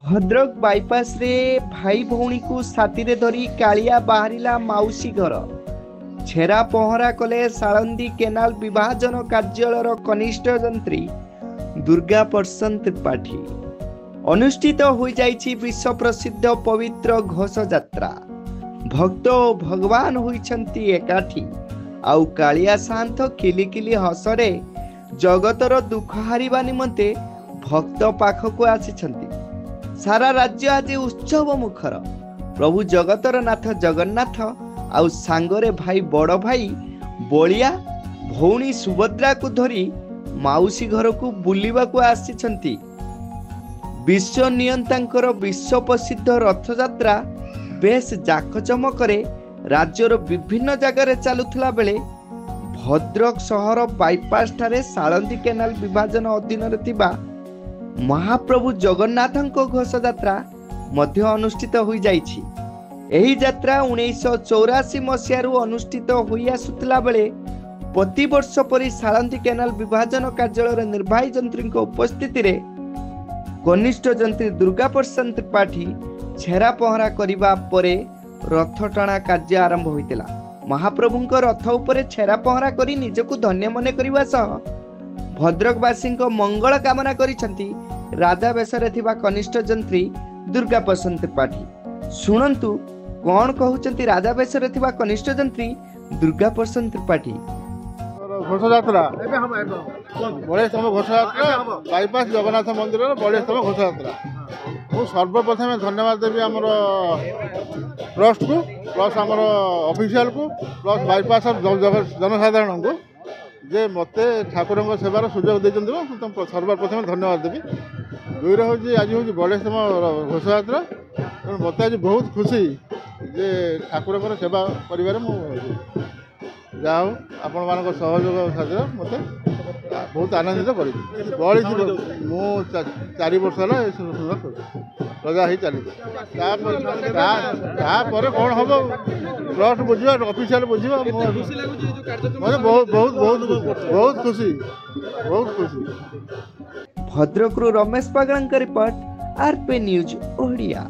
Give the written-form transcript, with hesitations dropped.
Bhadrak bypass रे भाई भौणी को साथी रे धरी कालिया बाहरिला माउसी घर। छेरा पहरा कले सालंदी केनाल विभाजन कार्यालय कनिष्ठ जंत्री दुर्गा प्रसन्न त्रिपाठी। अनुष्ठित हो जाइछि विश्व प्रसिद्ध पवित्र घोष यात्रा। भक्त और भगवान होइछंती एकाठी। आउ कालिया शांत किलिकिली हसरे जगतर दुख हारिबा निमंते भक्त पाखक आसिछंती। सारा राज्य आज उत्सव मुखर। प्रभु जगतर नाथ जगन्नाथ आउ सांगरे भाई बड़ भाई बलिया भौणी सुभद्रा को धरी माउसी घर को बुलिबा को आसिछंती। विश्व नियंतांकर विश्व प्रसिद्ध रथ यात्रा बेस जाकजमकरे राज्यर विभिन्न जगार चलुथिला बेले भद्रक सहर बाईपास ठारे सालंदी केनाल विभाजन अधीन रे थिबा महाप्रभु जगन्नाथଙ୍କ घोष यात्रा मध्य अनुष्ठित हो जाइछि। एही यात्रा 1984 मसीहारू अनुष्ठित होई आसुतला बेले प्रति वर्ष परि सालंदी केनाल विभाजन कार्यालय निर्वाही जंत्री उपस्थिति रे कनिष्ठ जंत्री दुर्गा प्रसन्न त्रिपाठी छेरा पहरा करिबा परे रथ टाणा कार्य आरंभ होइतिला। महाप्रभुଙ୍କ रथ उपरे छेरा पहरा करी निजको धन्य मने करिबा सह भद्रकवासी मंगल कामना करिसंती राजा बेसरे थिबा कनिष्ठ जंत्री दुर्गा प्रसन्न त्रिपाठी। सुनंतु कौन कहउचंती राजा बेसरे थिबा कनिष्ठ जंत्री दुर्गा प्रसन्न त्रिपाठी। घोष यात्रा बड़ेस्तम घोष यात्रा बाईपास जगन्नाथ मंदिर बड़ेस्तम घोष यात्रा। मु सर्वप्रथम धन्यवाद देवी आमर ट्रस्ट को प्लस आमर ऑफिशियल को प्लस बाईपास जनसाधारण को जे मते ठाकुर सेवार सुजोग देते सर्वप्रथम धन्यवाद देवी। दुईर हूँ आज हूँ बड़ेस्तम घोष यात्रा मत आज बहुत खुशी जे ठाकुर सेवा कर जाओ आपण मान सहयोग साथी मत बहुत आनंदित कर बड़ी मु 4 वर्ष है प्रजा ही चली कौन हम ट्रस्ट बुझा ऑफिशियल बुझा मतलब बहुत बहुत बहुत बहुत खुशी बहुत खुशी। Bhadrak Ramesh Pagada report RP news Odia.